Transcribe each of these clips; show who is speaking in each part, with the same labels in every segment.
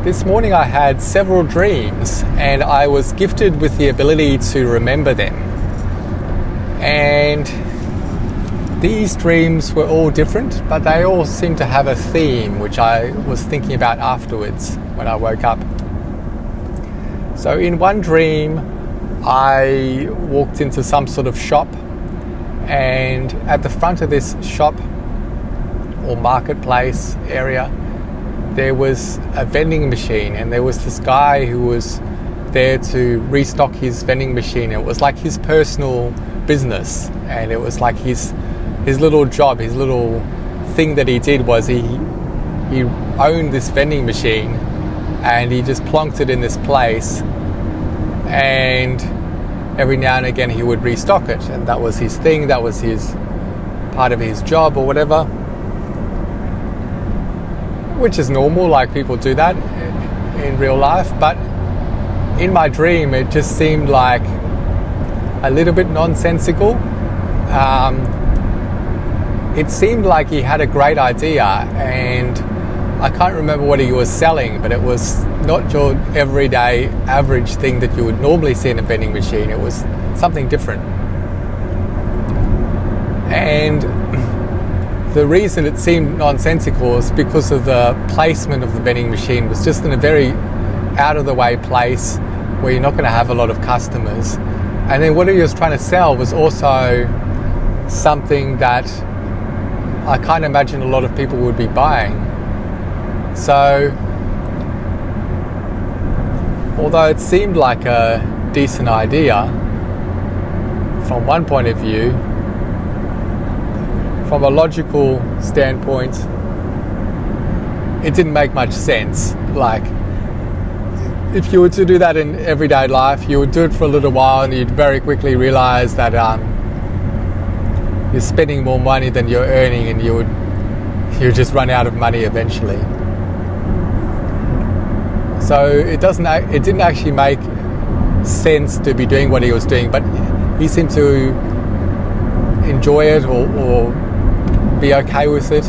Speaker 1: This morning I had several dreams and I was gifted with the ability to remember them. And these dreams were all different, but they all seemed to have a theme, which I was thinking about afterwards when I woke up. So in one dream, I walked into some sort of shop, and at the front of this shop or marketplace area, there was a vending machine, and there was this guy who was there to restock his vending machine. It was like his personal business, and it was like his little job, his little thing that he did was he owned this vending machine, and he just plonked it in this place, and every now and again he would restock it, and that was his thing, that was his part of his job or whatever. Which is normal, like people do that in real life, but in my dream it just seemed like a little bit nonsensical. It seemed like he had a great idea, and I can't remember what he was selling, but it was not your everyday average thing that you would normally see in a vending machine. It was something different. And the reason it seemed nonsensical is because of the placement of the vending machine was just in a very out-of-the-way place where you're not going to have a lot of customers. And then what he was trying to sell was also something that I can't imagine a lot of people would be buying. So, although it seemed like a decent idea from one point of view, from a logical standpoint, it didn't make much sense. Like, if you were to do that in everyday life, you would do it for a little while and you'd very quickly realize that you're spending more money than you're earning, and you just run out of money eventually. So it didn't actually make sense to be doing what he was doing, but he seemed to enjoy it or be okay with it.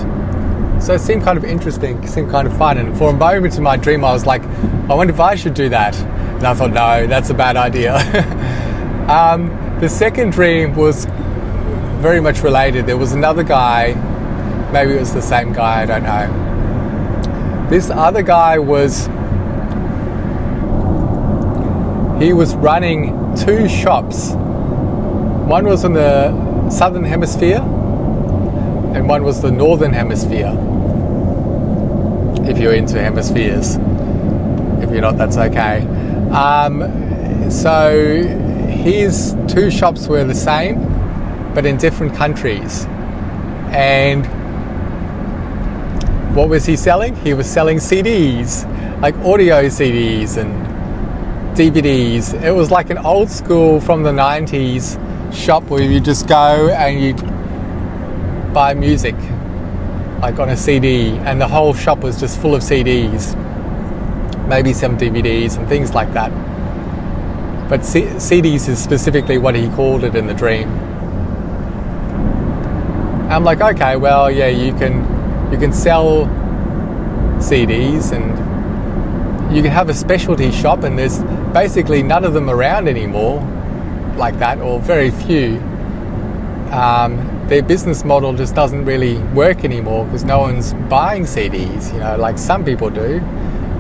Speaker 1: So it seemed kind of interesting, it seemed kind of fun, and for a moment in my dream I was like, I wonder if I should do that, and I thought, no, that's a bad idea. The second dream was very much related. There was another guy, maybe it was the same guy, I don't know. This other guy was running two shops. One was in the southern hemisphere and one was the northern hemisphere, if you're into hemispheres. If you're not, that's okay. So his two shops were the same but in different countries. And what was he selling? He was selling CDs, like audio CDs and DVDs. It was like an old school from the 90s shop where you just go and you buy music, like on a CD, and the whole shop was just full of CDs, maybe some DVDs and things like that. But CDs is specifically what he called it in the dream. I'm like, okay, well, yeah, you can sell CDs and you can have a specialty shop, and there's basically none of them around anymore like that, or very few. Their business model just doesn't really work anymore because no one's buying CDs, like some people do,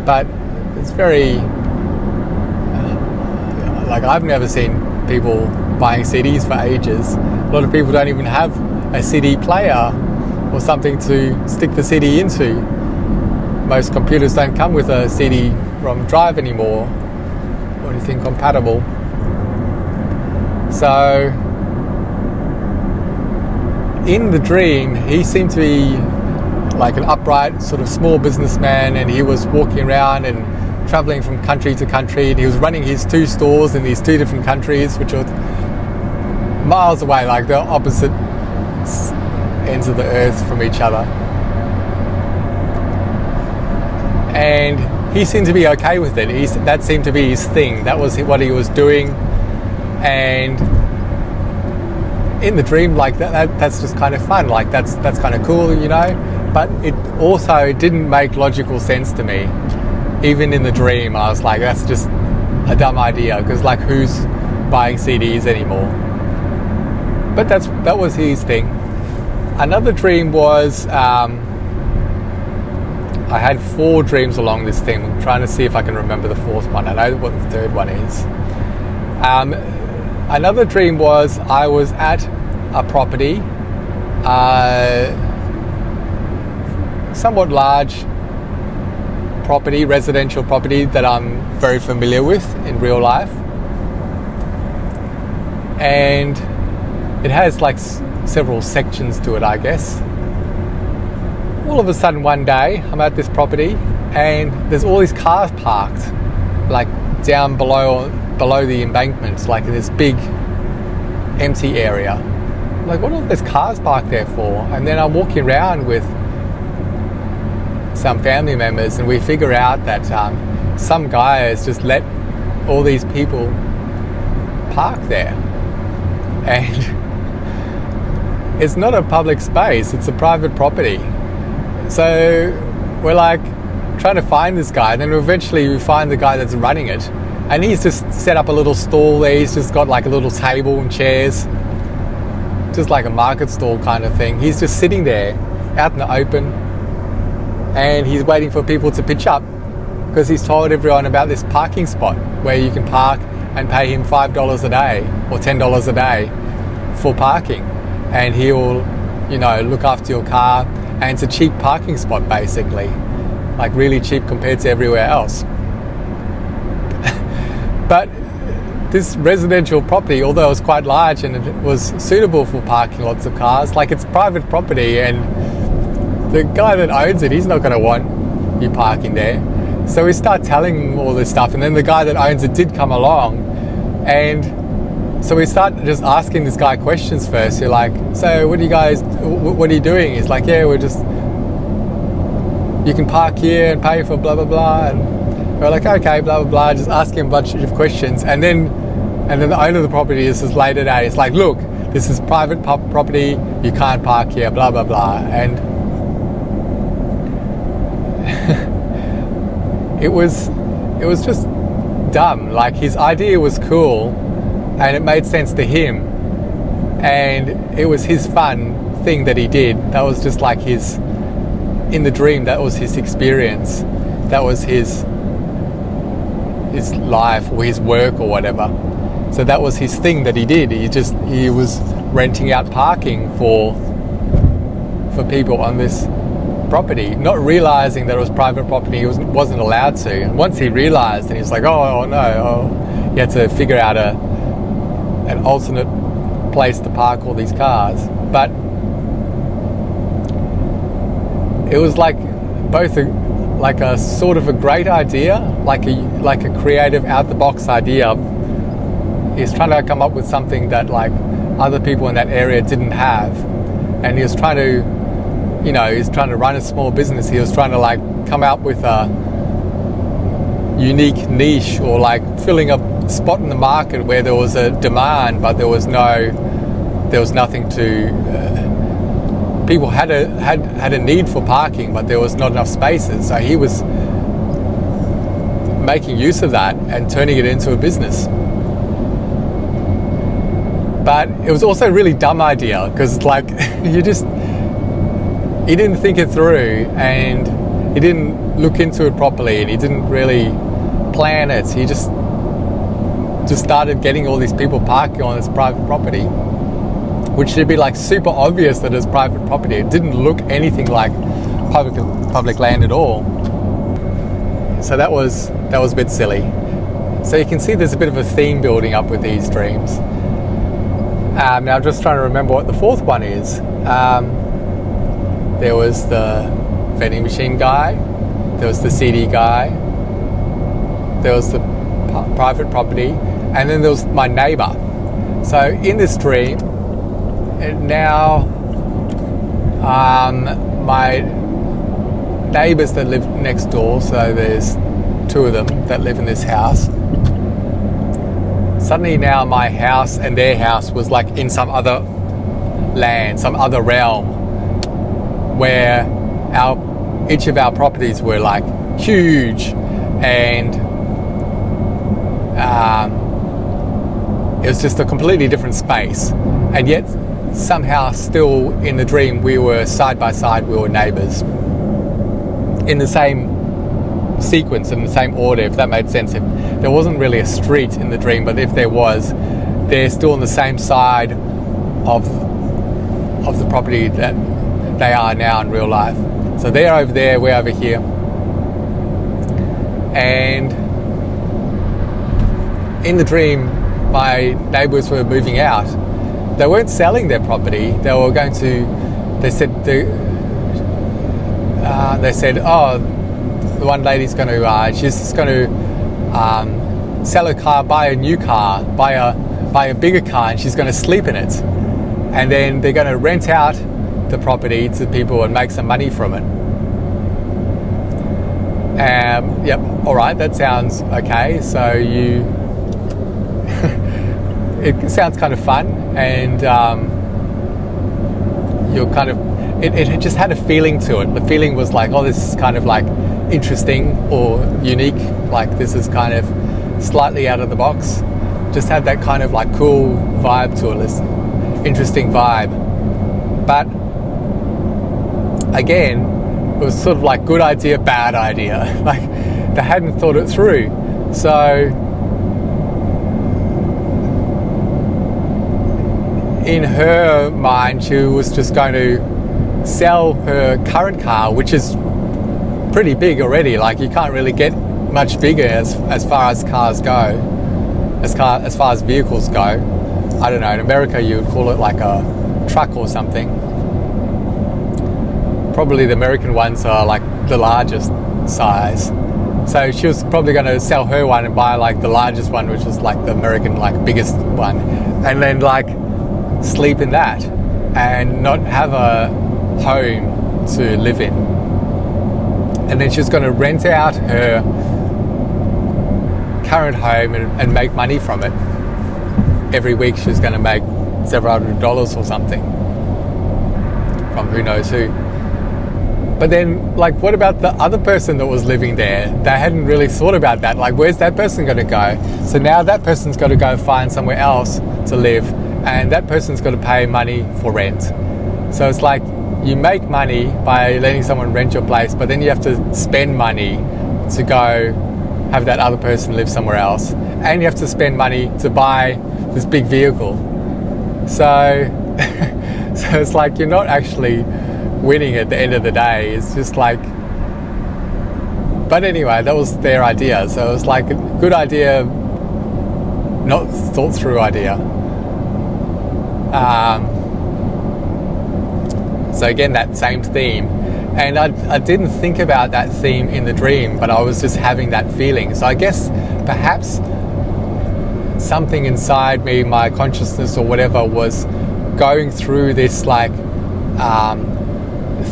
Speaker 1: but it's very, like I've never seen people buying CDs for ages. A lot of people don't even have a CD player or something to stick the CD into. Most computers don't come with a CD-ROM drive anymore or anything compatible. So in the dream, he seemed to be like an upright sort of small businessman, and he was walking around and traveling from country to country, and he was running his two stores in these two different countries, which were miles away, like the opposite ends of the earth from each other. And he seemed to be okay with it. That seemed to be his thing. That was what he was doing. And in the dream, like that's just kind of fun. Like that's kind of cool, But it also didn't make logical sense to me. even in the dream, I was like, that's just a dumb idea, because like, who's buying CDs anymore? But that was his thing. Another dream was, I had 4 dreams along this thing. I'm trying to see if I can remember the 4th one. I know what the 3rd one is. Another dream was I was at a property, somewhat large property, residential property that I'm very familiar with in real life. And it has like several sections to it, I guess. All of a sudden one day I'm at this property and there's all these cars parked like down below the embankments, like in this big empty area. I'm like, what are those cars parked there for? And then I'm walking around with some family members and we figure out that some guy has just let all these people park there. And it's not a public space, it's a private property. So we're like trying to find this guy, and then eventually we find the guy that's running it, and he's just set up a little stall there. He's just got like a little table and chairs, just like a market stall kind of thing. He's just sitting there out in the open, and he's waiting for people to pitch up, because he's told everyone about this parking spot where you can park and pay him $5 a day or $10 a day for parking, and he'll, look after your car. And it's a cheap parking spot, basically, like really cheap compared to everywhere else. But this residential property, although it was quite large and it was suitable for parking lots of cars, like it's private property, and the guy that owns it, he's not going to want you parking there. So we start telling him all this stuff, and then the guy that owns it did come along, and so we start just asking this guy questions first. You're like, so what are you doing? He's like, yeah, you can park here and pay for blah, blah, blah. And we're like, okay, blah, blah, blah, just asking him a bunch of questions. And then the owner of the property is just later today. It's like, look, this is private property. You can't park here, blah, blah, blah. And it was just dumb. Like, his idea was cool, and it made sense to him, and it was his fun thing that he did. That was just like in the dream, that was his experience, that was his life or his work or whatever. So that was his thing that he did. He was renting out parking for people on this property, not realizing that it was private property. He wasn't allowed to. And once he realized, and he's like, oh no, he had to figure out an alternate place to park all these cars. But it was like both a sort of a great idea, like a creative out the box idea. He's trying to come up with something that like other people in that area didn't have, and he was trying to, he's trying to run a small business. He was trying to like come out with a unique niche, or like filling a spot in the market where there was a demand, but there was nothing to. People had a need for parking, but there was not enough spaces. So he was making use of that and turning it into a business. But it was also a really dumb idea, because like he didn't think it through, and he didn't look into it properly, and he didn't really plan it. He just started getting all these people parking on his private property, which should be like super obvious that it's private property. It didn't look anything like public land at all. So that was a bit silly. So you can see there's a bit of a theme building up with these dreams. Now I'm just trying to remember what the 4th one is. There was the vending machine guy, there was the CD guy, there was the private property, and then there was my neighbour. So in this dream, now my neighbours that live next door, so there's 2 of them that live in this house. Suddenly now my house and their house was like in some other land, some other realm, where each of our properties were like huge, and it was just a completely different space, and yet somehow still in the dream we were side by side, we were neighbours in the same sequence, in the same order, if that made sense. If there wasn't really a street in the dream, but if there was, they're still on the same side of the property that they are now in real life. So they're over there, we're over here. And in the dream, my neighbours were moving out. They weren't selling their property. They were going to. They said, "Oh, the one lady's going to. She's just going to sell her car, buy a new car, buy a bigger car, and she's going to sleep in it. And then they're going to rent out the property to people and make some money from it." Yep. All right. That sounds okay. So it sounds kind of fun, and you're kind of. It just had a feeling to it. The feeling was like, oh, this is kind of like interesting or unique. Like this is kind of slightly out of the box. Just had that kind of like cool vibe to it. This interesting vibe. But again, it was sort of like good idea, bad idea. Like they hadn't thought it through. So in her mind, she was just going to sell her current car, which is pretty big already. Like you can't really get much bigger as far as cars go, as far as vehicles go. I don't know, in America you would call it like a truck or something. Probably the American ones are like the largest size. So she was probably going to sell her one and buy like the largest one, which was like the American like biggest one, and then like sleep in that and not have a home to live in. And then she was going to rent out her current home and make money from it. Every week she was going to make several $100s or something from who knows who. But then, like, what about the other person that was living there? They hadn't really thought about that. Like, where's that person going to go? So now that person's got to go find somewhere else to live, and that person's got to pay money for rent. So it's like you make money by letting someone rent your place, but then you have to spend money to go have that other person live somewhere else, and you have to spend money to buy this big vehicle. So it's like you're not actually winning at the end of the day. It's just like, but anyway, that was their idea. So it was like a good idea, not thought through idea. So again, that same theme. And I didn't think about that theme in the dream, but I was just having that feeling. So I guess perhaps something inside me, my consciousness or whatever, was going through this like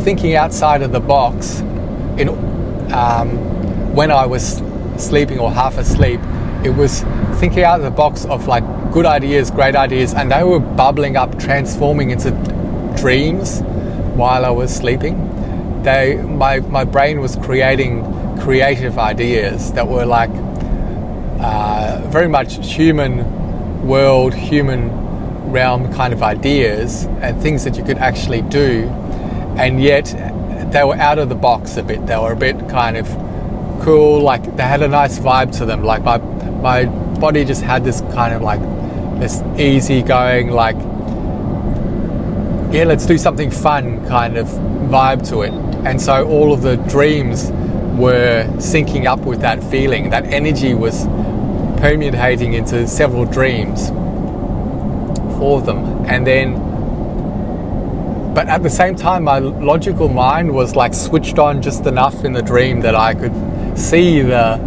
Speaker 1: thinking outside of the box in when I was sleeping or half asleep. It was thinking out of the box of like good ideas, great ideas, and they were bubbling up, transforming into dreams while I was sleeping. My brain was creating creative ideas that were like very much human world, human realm kind of ideas and things that you could actually do, and yet they were out of the box a bit. They were a bit kind of cool, like they had a nice vibe to them. Like my body just had this kind of like this easy going, like, yeah, let's do something fun kind of vibe to it. And so all of the dreams were syncing up with that feeling. That energy was permeating into several dreams for them. And then, but at the same time, my logical mind was like switched on just enough in the dream that I could see the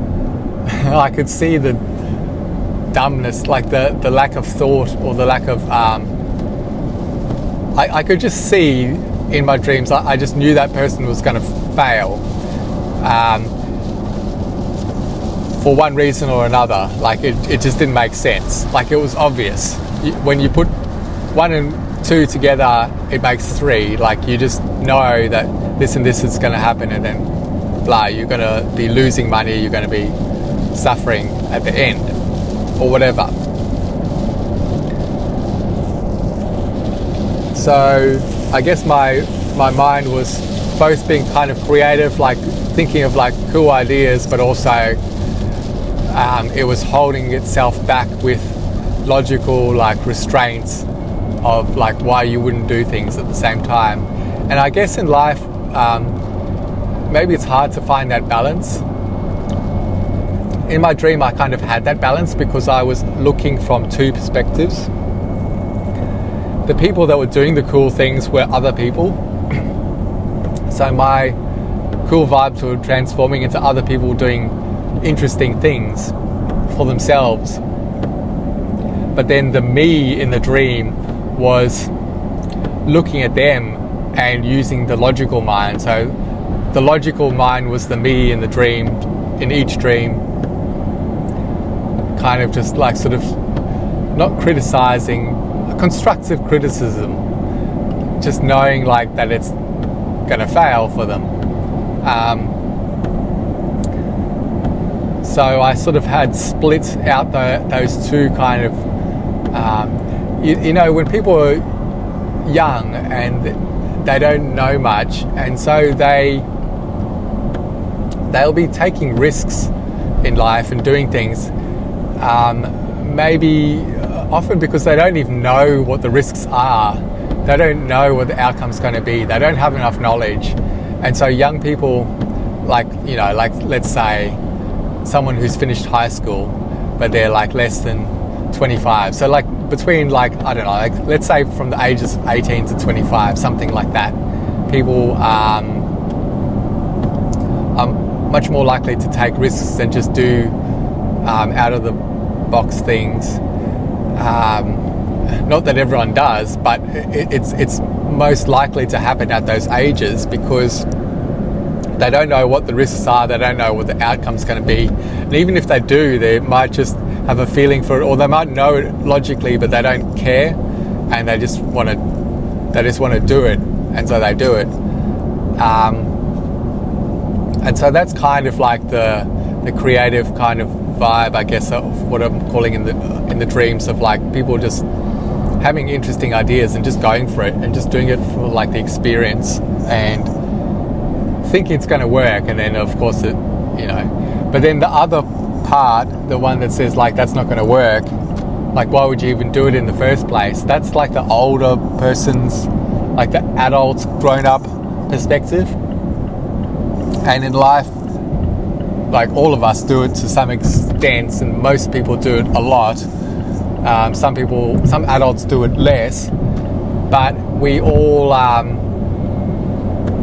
Speaker 1: dumbness, like the lack of thought or the lack of I could just see in my dreams. I just knew that person was going to fail for one reason or another. Like it just didn't make sense. Like it was obvious. When you put 1 and 2 together, it makes 3. Like you just know that this and this is going to happen, and then blah, you're going to be losing money, you're going to be suffering at the end, or whatever. So I guess my mind was both being kind of creative, like thinking of like cool ideas, but also it was holding itself back with logical like restraints of like why you wouldn't do things at the same time. And I guess in life, maybe it's hard to find that balance. In my dream, I kind of had that balance because I was looking from two perspectives. The people that were doing the cool things were other people. So my cool vibes were transforming into other people doing interesting things for themselves. But then the me in the dream was looking at them and using the logical mind. So the logical mind was the me in the dream, in each dream, kind of just like sort of not criticizing, constructive criticism, just knowing like that it's going to fail for them. So I sort of had split out those two kind of, you know, when people are young and they don't know much, and so they'll be taking risks in life and doing things, maybe often because they don't even know what the risks are. They don't know what the outcome's going to be. They don't have enough knowledge. And so young people, like, you know, like let's say someone who's finished high school, but they're like less than 25. So like between like, I don't know, like let's say from the ages of 18 to 25, something like that. People are much more likely to take risks and just do out of the box things. Not that everyone does, but it's most likely to happen at those ages because they don't know what the risks are, they don't know what the outcome's going to be. And even if they do, they might just have a feeling for it, or they might know it logically, but they don't care, and they just want to do it, and so they do it. And so that's kind of like the creative kind of vibe, I guess, of what I'm calling in the dreams, of like people just having interesting ideas and just going for it and just doing it for like the experience and thinking it's going to work. And then of course it, you know, but then the other part, the one that says like that's not going to work, like why would you even do it in the first place? That's like the older person's, like the adult grown up perspective. And in life, like all of us do it to some extent, and most people do it a lot. Some adults do it less, but we all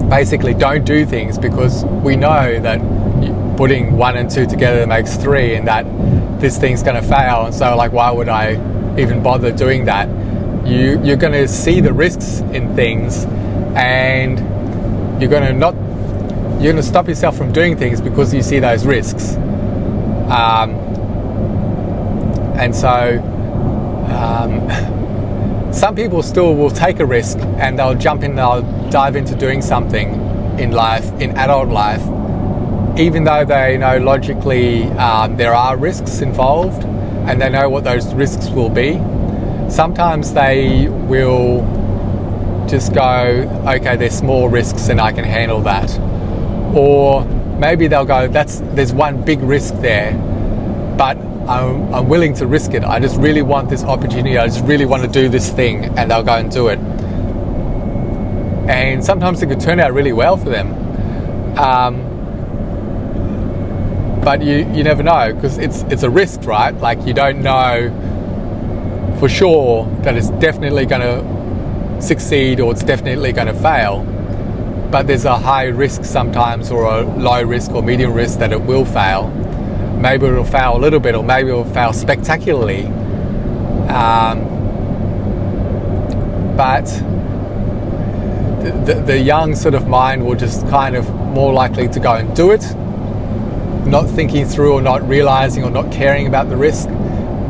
Speaker 1: basically don't do things because we know that putting 1 and 2 together makes 3, and that this thing's going to fail. And so, like, why would I even bother doing that? You're going to see the risks in things, and you're going to stop yourself from doing things because you see those risks. And so some people still will take a risk and they'll dive into doing something in life, in adult life, even though they know logically there are risks involved and they know what those risks will be. Sometimes they will just go, okay, there's small risks and I can handle that. Or maybe they'll go, there's one big risk there, but I'm willing to risk it. I just really want this opportunity. I just really want to do this thing, and they'll go and do it. And sometimes it could turn out really well for them. But you never know, because it's a risk, right? Like, you don't know for sure that it's definitely going to succeed or it's definitely going to fail. But there's a high risk sometimes, or a low risk or medium risk that it will fail. Maybe it'll fail a little bit, or maybe it'll fail spectacularly. But the young sort of mind will just kind of more likely to go and do it, not thinking through or not realizing or not caring about the risk.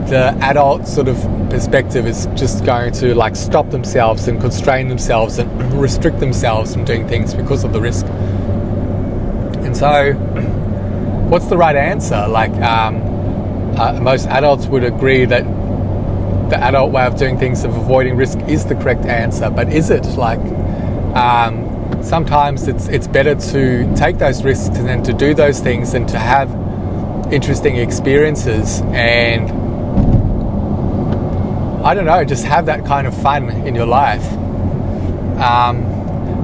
Speaker 1: The adult sort of perspective is just going to like stop themselves and constrain themselves and restrict themselves from doing things because of the risk. And So what's the right answer? Like most adults would agree that the adult way of doing things, of avoiding risk, is the correct answer. But is it? Like sometimes it's better to take those risks and then to do those things and to have interesting experiences and, I don't know, just have that kind of fun in your life.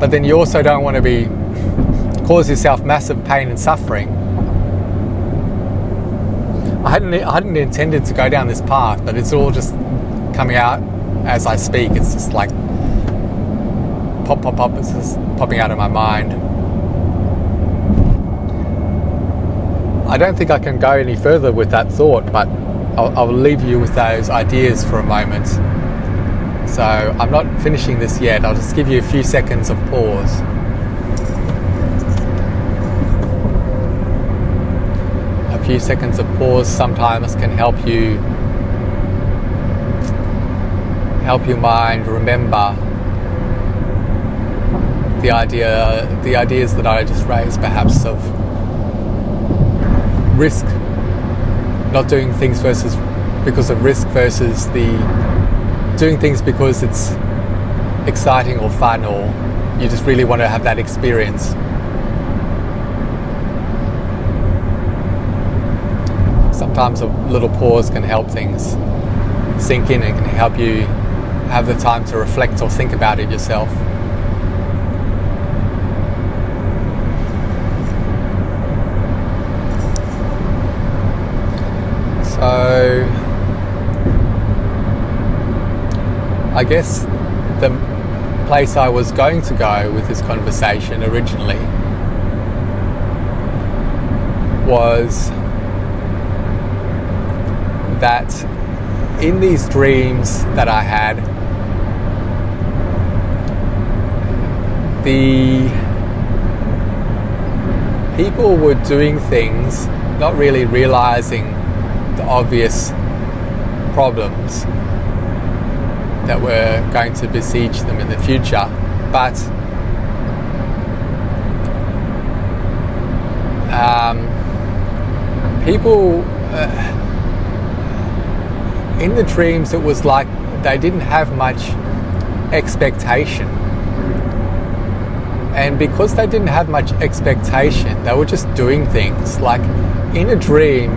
Speaker 1: But then you also don't want to cause yourself massive pain and suffering. I hadn't intended to go down this path, but it's all just coming out as I speak. It's just like pop, pop, pop. It's just popping out of my mind. I don't think I can go any further with that thought, but I'll leave you with those ideas for a moment. So I'm not finishing this yet. I'll just give you a few seconds of pause. A few seconds of pause sometimes can help your mind remember the ideas that I just raised, perhaps, of risk, not doing things because of risk versus doing things because it's exciting or fun, or you just really want to have that experience. Sometimes a little pause can help things sink in and can help you have the time to reflect or think about it yourself. So I guess the place I was going to go with this conversation originally was that in these dreams that I had, the people were doing things, not really realizing the obvious problems that were going to besiege them in the future, but people in the dreams, it was like they didn't have much expectation, and because they didn't have much expectation, they were just doing things. Like in a dream,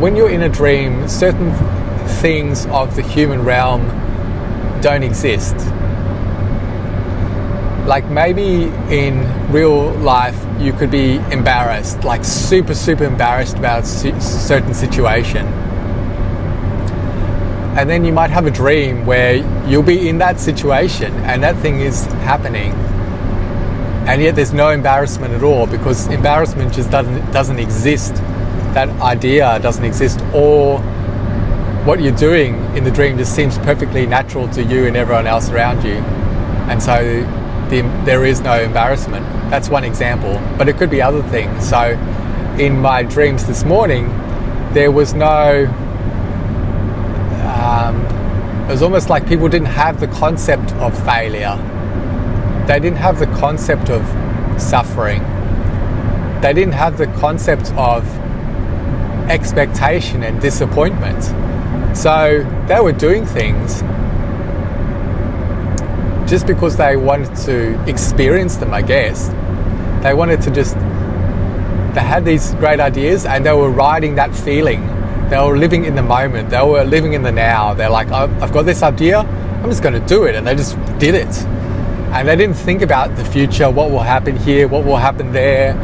Speaker 1: when you're in a dream, certain things of the human realm don't exist. Like maybe in real life you could be embarrassed, like super embarrassed about a certain situation, and then you might have a dream where you'll be in that situation and that thing is happening, and yet there's no embarrassment at all, because embarrassment just doesn't exist. That idea doesn't exist, or what you're doing in the dream just seems perfectly natural to you and everyone else around you, and so there is no embarrassment. That's one example, but it could be other things. So in my dreams this morning, there was no it was almost like people didn't have the concept of failure. They didn't have the concept of suffering. They didn't have the concept of expectation and disappointment. So they were doing things just because they wanted to experience them, I guess. They wanted to they had these great ideas and they were riding that feeling. They were living in the moment. They were living in the now. They're like, I've got this idea, I'm just going to do it. And they just did it. And they didn't think about the future, what will happen here, what will happen there.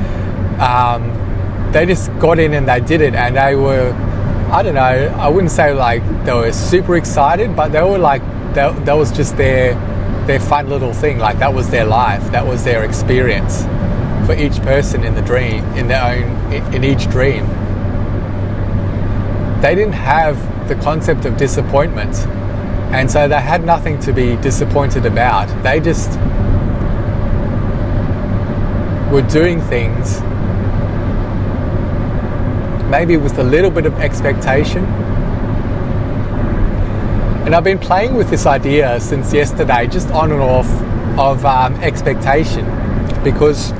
Speaker 1: They just got in and they did it. And they were, I don't know, I wouldn't say like they were super excited, but they were like, that was just their fun little thing. Like that was their life. That was their experience for each person in the dream, in each dream. They didn't have the concept of disappointment, and so they had nothing to be disappointed about. They just were doing things maybe with a little bit of expectation. And I've been playing with this idea since yesterday, just on and off, of expectation, because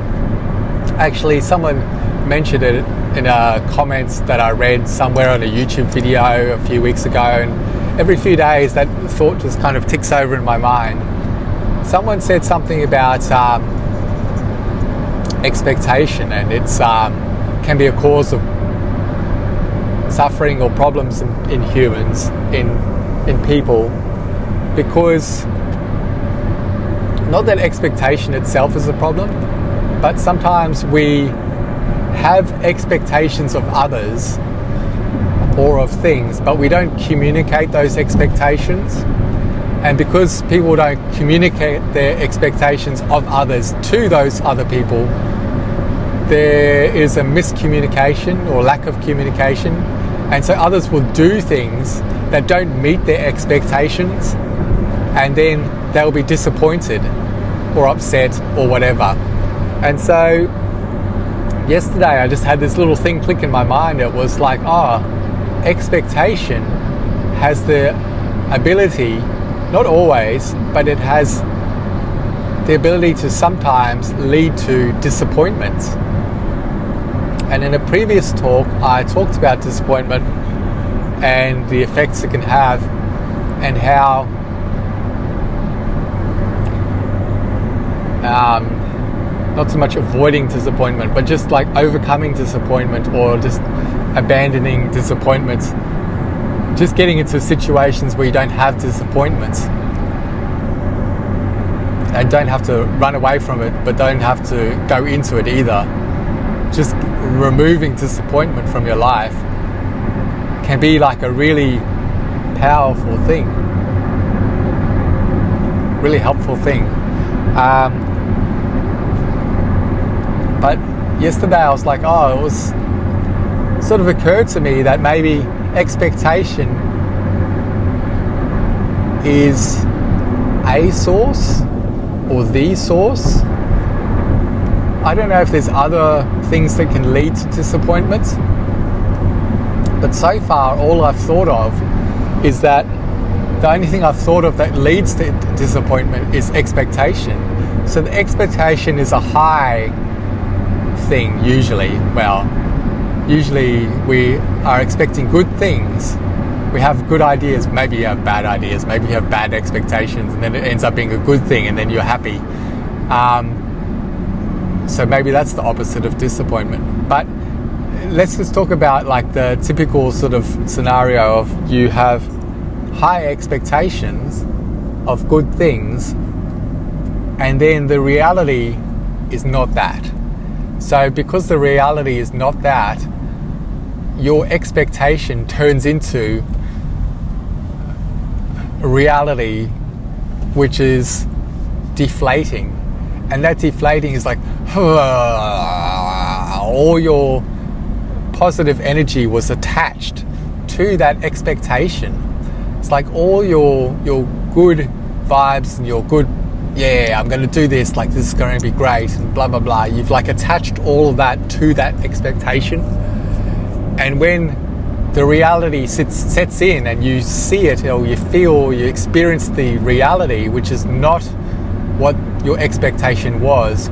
Speaker 1: Actually, someone mentioned it in comments that I read somewhere on a YouTube video a few weeks ago, and every few days that thought just kind of ticks over in my mind. Someone said something about expectation, and it's can be a cause of suffering or problems in humans, in people, because not that expectation itself is a problem, but sometimes we have expectations of others or of things, but we don't communicate those expectations. And because people don't communicate their expectations of others to those other people, there is a miscommunication or lack of communication. And so others will do things that don't meet their expectations, and then they'll be disappointed or upset or whatever. And so yesterday I just had this little thing click in my mind. It was like, expectation has the ability, not always, but it has the ability to sometimes lead to disappointment. And in a previous talk, I talked about disappointment and the effects it can have, and how not so much avoiding disappointment, but just like overcoming disappointment, or just abandoning disappointments, just getting into situations where you don't have disappointments and don't have to run away from it, but don't have to go into it either. Just removing disappointment from your life can be like a really powerful thing, really helpful thing. But yesterday I was like, it was sort of occurred to me that maybe expectation is a source or the source. I don't know if there's other things that can lead to disappointment, but so far all I've thought of is that the only thing I've thought of that leads to disappointment is expectation. So the expectation is a high thing usually. Well, usually we are expecting good things. We have good ideas, maybe you have bad ideas, maybe you have bad expectations, and then it ends up being a good thing, and then you're happy. So maybe that's the opposite of disappointment. But let's just talk about like the typical sort of scenario of you have high expectations of good things, and then the reality is not that. So because the reality is not that, your expectation turns into reality, which is deflating. And that deflating is like, all your positive energy was attached to that expectation. It's like all your good vibes and your good, I'm going to do this, like this is going to be great and blah, blah, blah. You've like attached all of that to that expectation. And when the reality sets in and you see it, or you feel, or you experience the reality, which is not what your expectation was,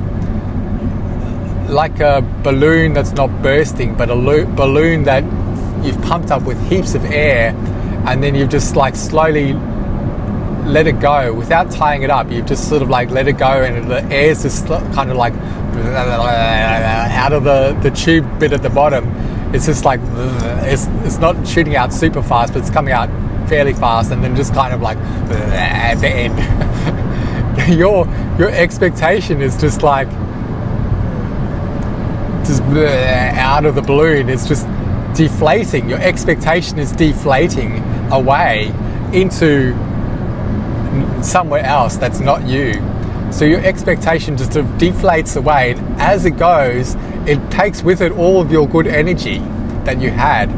Speaker 1: like a balloon that's not bursting, but a balloon that you've pumped up with heaps of air, and then you've just like slowly let it go without tying it up. You've just sort of like let it go, and the air's just kind of like out of the tube bit at the bottom. It's just like, it's not shooting out super fast, but it's coming out fairly fast, and then just kind of like at the end. Your expectation is just like just out of the balloon. It's just deflating. Your expectation is deflating away into somewhere else that's not you. So your expectation just sort of deflates away, and as it goes, it takes with it all of your good energy that you had.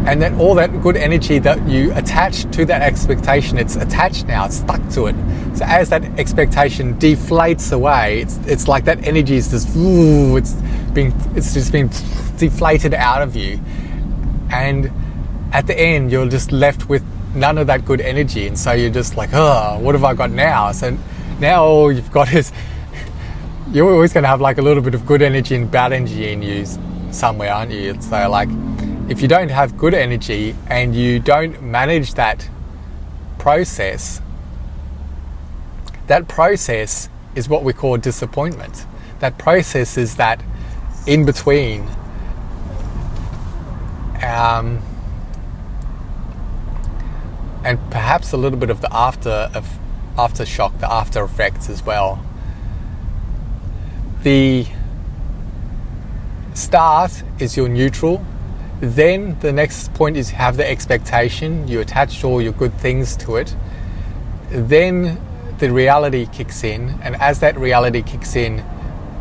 Speaker 1: And then all that good energy that you attached to that expectation, it's attached now, it's stuck to it. So as that expectation deflates away, it's like that energy is just, it's just been deflated out of you. And at the end, you're just left with none of that good energy. And so you're just like, what have I got now? So now all you've got is you're always going to have like a little bit of good energy and bad energy in you somewhere, aren't you? So like, if you don't have good energy and you don't manage that process is what we call disappointment. That process is that in between. And perhaps a little bit of the aftershock, the after effects as well. The start is your neutral. Then the next point is you have the expectation. You attach all your good things to it. Then the reality kicks in, and as that reality kicks in,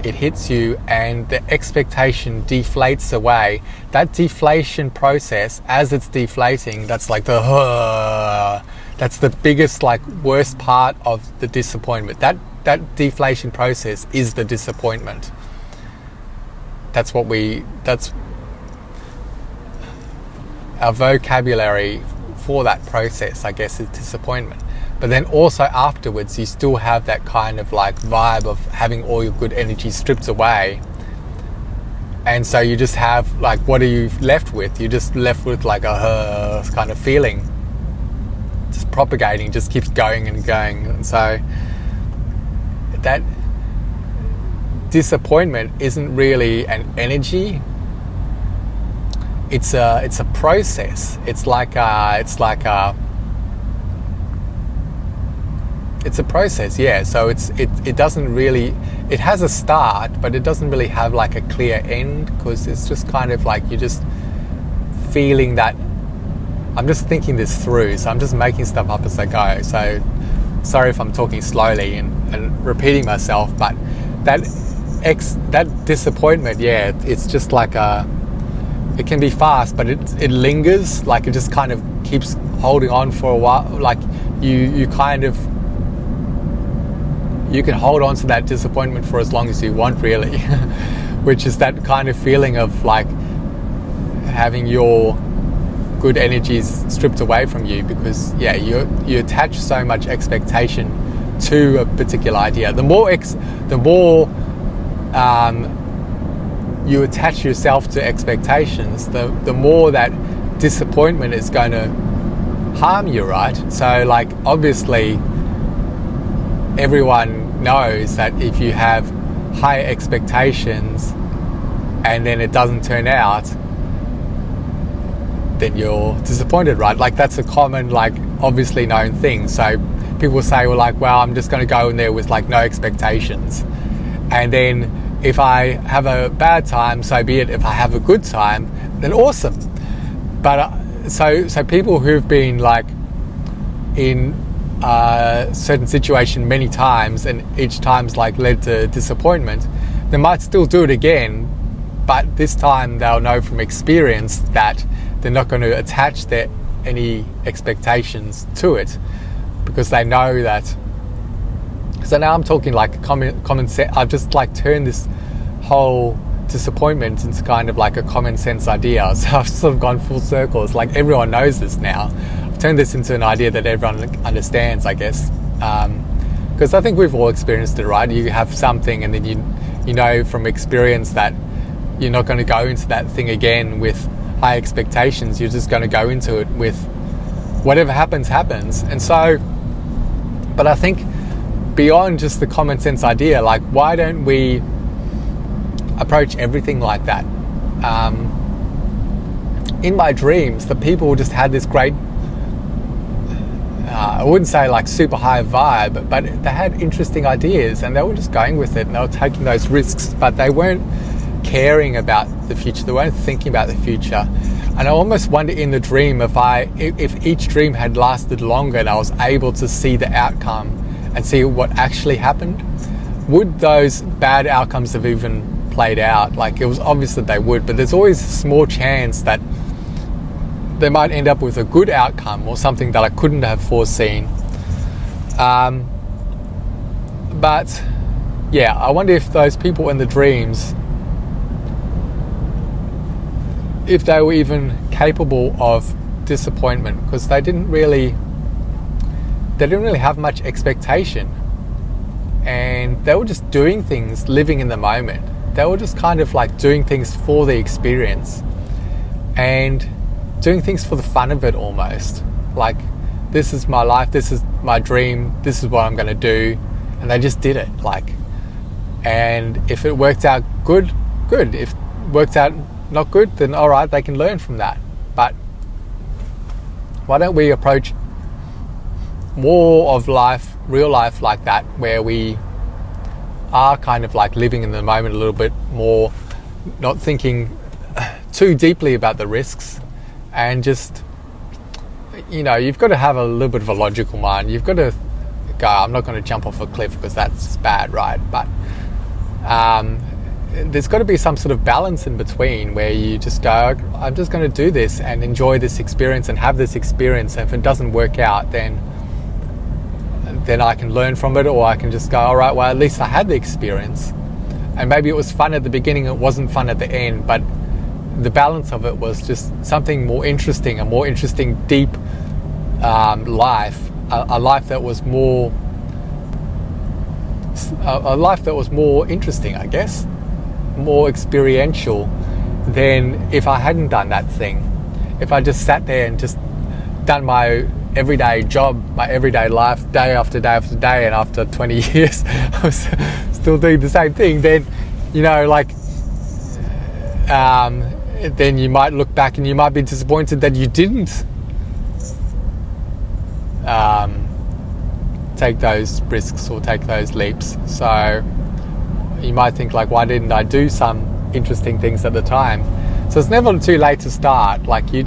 Speaker 1: it hits you and the expectation deflates away. That deflation process, as it's deflating, that's like that's the biggest, like, worst part of the disappointment. That deflation process is the disappointment. That's our vocabulary for that process, I guess, is disappointment. But then also afterwards, you still have that kind of like vibe of having all your good energy stripped away. And so you just have like, what are you left with? You're just left with like a kind of feeling. Just propagating, just keeps going and going. And so that disappointment isn't really an energy. It's a process. It's a process, yeah. So it doesn't really, it has a start, but it doesn't really have like a clear end, because it's just kind of like you're just feeling that. I'm just thinking this through, so I'm just making stuff up as I go. So sorry if I'm talking slowly and repeating myself, but that disappointment, yeah, it's just like it can be fast, but it lingers. Like, it just kind of keeps holding on for a while. Like you can hold on to that disappointment for as long as you want, really, which is that kind of feeling of like having your good energies stripped away from you, because yeah, you attach so much expectation to a particular idea. The more you attach yourself to expectations, the more that disappointment is going to harm you, right? So like, obviously everyone knows that if you have high expectations and then it doesn't turn out, then you're disappointed, right? Like, that's a common, like, obviously known thing. So people say, well, like, well, I'm just going to go in there with like no expectations, and then if I have a bad time, so be it. If I have a good time, then awesome. But so people who've been like in a certain situation many times, and each time's like led to disappointment, they might still do it again, but this time they'll know from experience that they're not going to attach any expectations to it, because they know that. So now I'm talking like common sense. I've just like turned this whole disappointment into kind of like a common sense idea. So I've sort of gone full circle. It's like everyone knows this now. I've turned this into an idea that everyone understands, I guess. Because I think we've all experienced it, right? You have something, and then you know from experience that you're not going to go into that thing again with high expectations. You're just going to go into it with whatever happens. And so, but I think beyond just the common sense idea, like, why don't we approach everything like that? In my dreams, the people just had this great, I wouldn't say like super high vibe, but they had interesting ideas, and they were just going with it, and they were taking those risks, but they weren't caring about the future. They weren't thinking about the future. And I almost wonder in the dream, if each dream had lasted longer and I was able to see the outcome and see what actually happened, would those bad outcomes have even played out? Like, it was obvious that they would, but there's always a small chance that they might end up with a good outcome or something that I couldn't have foreseen. But yeah, I wonder if those people in the dreams, if they were even capable of disappointment, because they didn't really have much expectation. and they were just doing things, living in the moment. They were just kind of like doing things for the experience and doing things for the fun of it almost. Like, this is my life, this is my dream, this is what I'm going to do. And they just did it. And if it worked out good. If it worked out not good, then all right, they can learn from that. But why don't we approach more of life, real life, like that, where we are kind of like living in the moment a little bit more, not thinking too deeply about the risks, and just, you've got to have a little bit of a logical mind. You've got to go, I'm not going to jump off a cliff because that's bad, right? But there's got to be some sort of balance in between where you just go, I'm just going to do this and enjoy this experience and have this experience. And if it doesn't work out, then I can learn from it, or I can just go, all right, well, at least I had the experience. And maybe it was fun at the beginning, it wasn't fun at the end, but the balance of it was just something more interesting, a more interesting, deep life, a life that was more interesting, I guess, more experiential than if I hadn't done that thing. If I just sat there and just done my everyday job, my everyday life, day after day after day, and after 20 years I was still doing the same thing, then then you might look back and you might be disappointed that you didn't take those risks or take those leaps. So you might think, like, why didn't I do some interesting things at the time? So it's never too late to start. Like, you've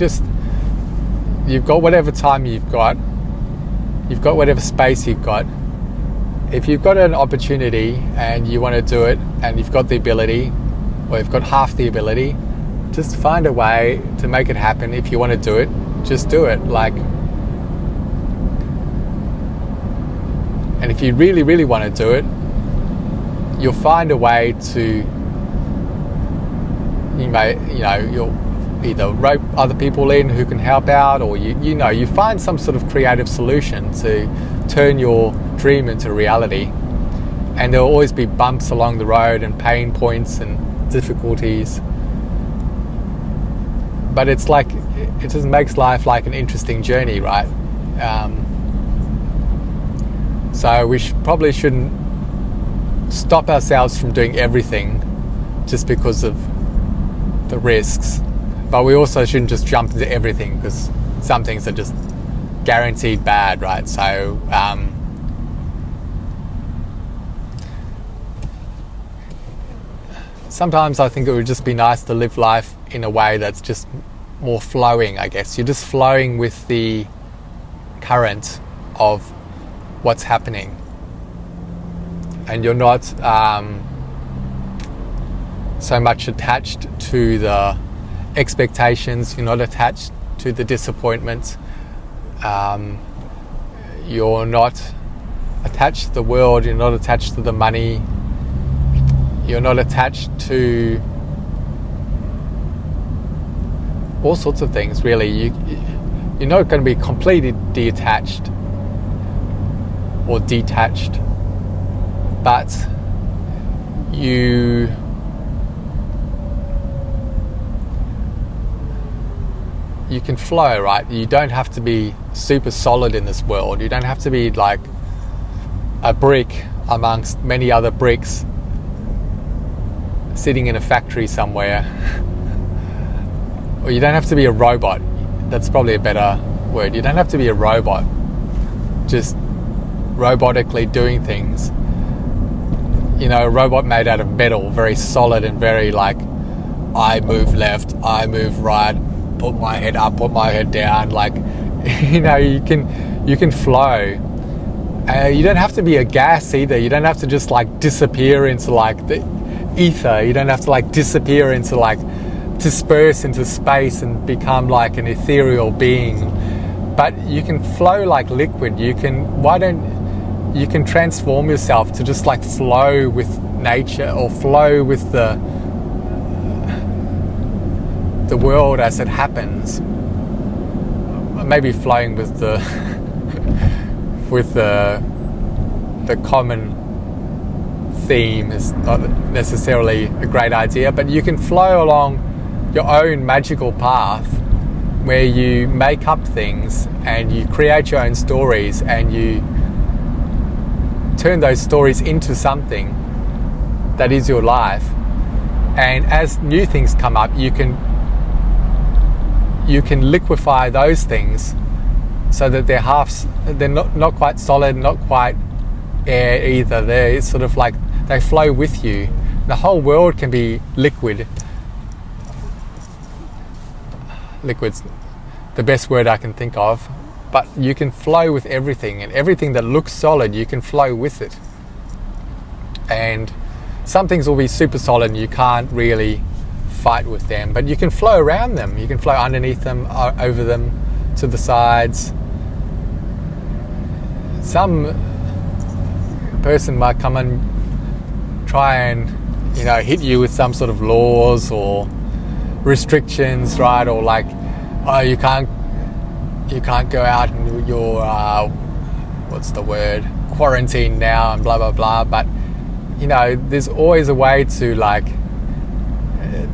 Speaker 1: got whatever time you've got whatever space you've got. If you've got an opportunity and you want to do it, and you've got the ability, or you've got half the ability, just find a way to make it happen. If you want to do it, just do it. And if you really, really want to do it, you'll find a way to, you'll either rope other people in who can help out, or you find some sort of creative solution to turn your dream into reality. And there'll always be bumps along the road and pain points and difficulties, but it just makes life like an interesting journey, right? So we probably shouldn't stop ourselves from doing everything just because of the risks, but we also shouldn't just jump into everything, because some things are just guaranteed bad, right? So sometimes I think it would just be nice to live life in a way that's just more flowing, I guess. You're just flowing with the current of what's happening, and you're not so much attached to the expectations, you're not attached to the disappointments, you're not attached to the world, you're not attached to the money, you're not attached to all sorts of things, really. You're not going to be completely detached or detached, but you can flow, right? You don't have to be super solid in this world. You don't have to be like a brick amongst many other bricks sitting in a factory somewhere. Or you don't have to be a robot. That's probably a better word. You don't have to be a robot just robotically doing things. A robot made out of metal, very solid and very like, I move left, I move right, put my head up, put my head down. Like, you can flow. You don't have to be a gas either. You don't have to just like disappear into like the ether. You don't have to like disappear into like, disperse into space and become like an ethereal being. But you can flow like liquid. You can transform yourself to just like flow with nature, or flow with the world as it happens. Maybe flowing with the common theme is not necessarily a great idea, but you can flow along your own magical path where you make up things and you create your own stories and you turn those stories into something that is your life. And as new things come up, you can liquefy those things so that they're not quite solid, not quite air either. They're sort of like they flow with you. The whole world can be liquid. Liquid's the best word I can think of, but you can flow with everything, and everything that looks solid, you can flow with it. And some things will be super solid and you can't really fight with them, but you can flow around them. You can flow underneath them, over them, to the sides. Some person might come and try and hit you with some sort of laws or restrictions, right? Or like, oh, you can't go out and you're what's the word, quarantine now and blah blah blah. But there's always a way to like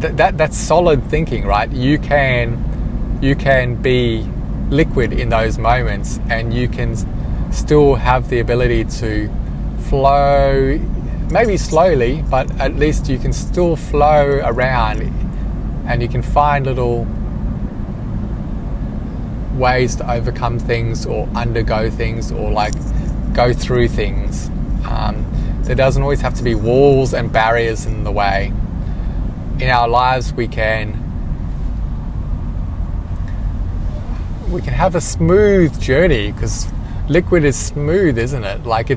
Speaker 1: that's solid thinking, right? You can be liquid in those moments, and you can still have the ability to flow, maybe slowly, but at least you can still flow around, and you can find little ways to overcome things or undergo things or like go through things. There doesn't always have to be walls and barriers in the way. In our lives we can have a smooth journey, because liquid is smooth, isn't it? Like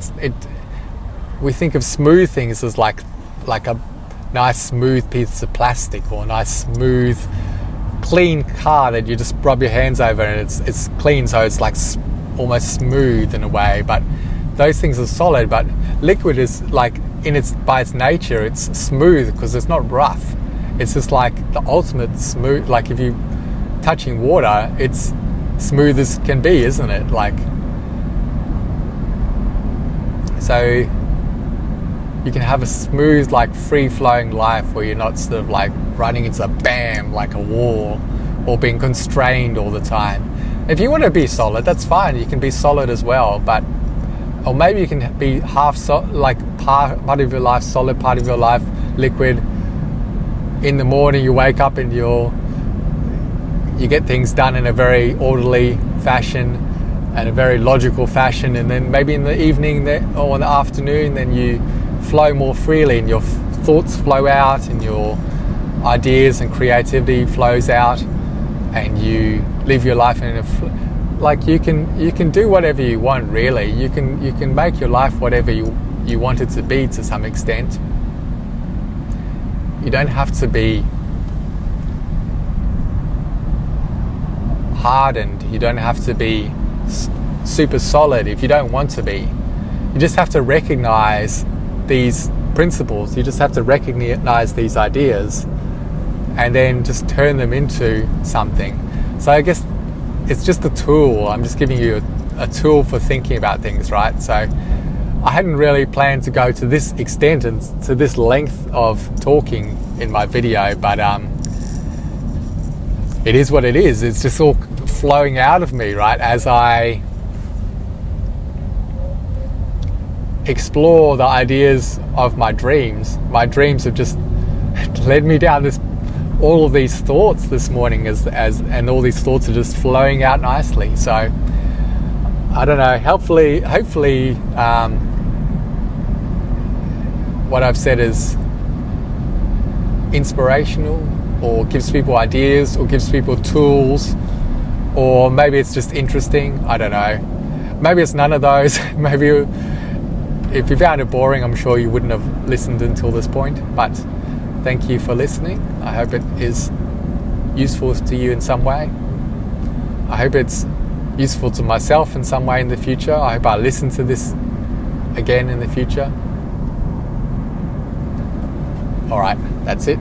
Speaker 1: we think of smooth things as like a nice smooth piece of plastic, or a nice smooth clean car that you just rub your hands over and it's clean, so it's like almost smooth in a way. But those things are solid. But liquid is like by its nature, it's smooth because it's not rough. It's just like the ultimate smooth. Like if you touching water, it's smooth as can be, isn't it? Like, so you can have a smooth, like free-flowing life where you're not sort of like running into like a wall, or being constrained all the time. If you want to be solid, that's fine. You can be solid as well, or maybe you can be part of your life solid, part of your life liquid. In the morning you wake up and you get things done in a very orderly fashion and a very logical fashion, and then maybe in the evening or in the afternoon then you flow more freely, and your thoughts flow out, and your ideas and creativity flows out, and you live your life in like you can do whatever you want, really. You can make your life whatever you want it to be, to some extent. You don't have to be hardened. You don't have to be super solid if you don't want to be. You just have to recognize these principles. You just have to recognize these ideas and then just turn them into something. So I guess it's just a tool. I'm just giving you a tool for thinking about things, right? So I hadn't really planned to go to this extent and to this length of talking in my video, but it is what it is. It's just all flowing out of me, right, as I explore the ideas of my dreams. My dreams have just led me down all of these thoughts this morning, and all these thoughts are just flowing out nicely. So I don't know. Hopefully, what I've said is inspirational, or gives people ideas, or gives people tools, or maybe it's just interesting. I don't know. Maybe it's none of those. Maybe if you found it boring, I'm sure you wouldn't have listened until this point. But thank you for listening. I hope it is useful to you in some way. I hope it's useful to myself in some way in the future. I hope I listen to this again in the future. All right, that's it.